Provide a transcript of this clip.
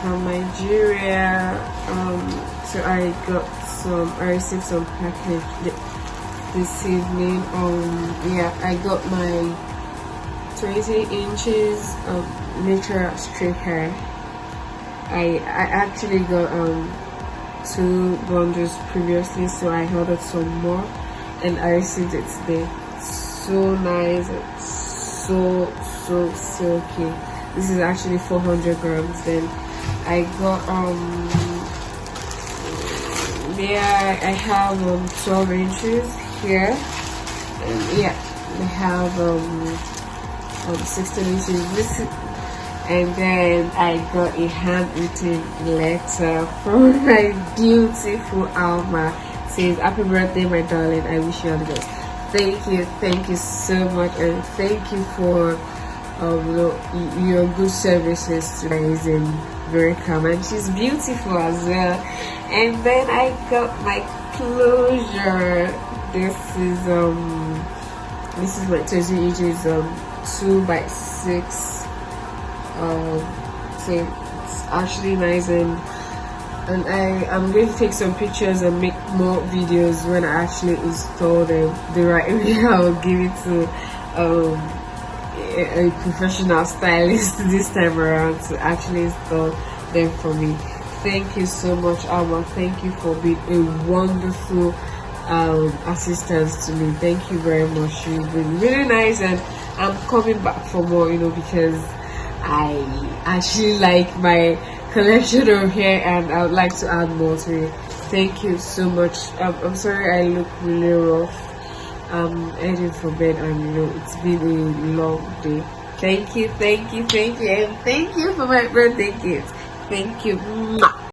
from Nigeria. So I received some package this evening. Yeah, I got my 20 inches of natural straight hair. I actually got two bundles previously, so I ordered some more and I received it today. So nice, so silky. This is actually 400 grams. Then I got there I have 12 inches here, and yeah, I have 16 inches. And then I got a handwritten letter from my beautiful Alma. It says, "Happy birthday, my darling. I wish you all the best." Thank you so much, and thank you for your good services to Amazing, very calm, and she's beautiful as well. And then I got my closure. This is my 20 inches 2x6. So it's actually nice, and I'm going to take some pictures and make more videos when I actually install them the right way. I'll give it to a professional stylist this time around to actually install them for me. Thank you so much, Alma. Thank you for being a wonderful assistant to me. Thank you very much. You've been really nice, and I'm coming back for more, because I actually like my collection of hair and I would like to add more to it. Thank you so much. I'm sorry I look really rough. I'm heading for bed, and it's been a long day. Thank you, and thank you for my birthday gift. Thank you. Mwah.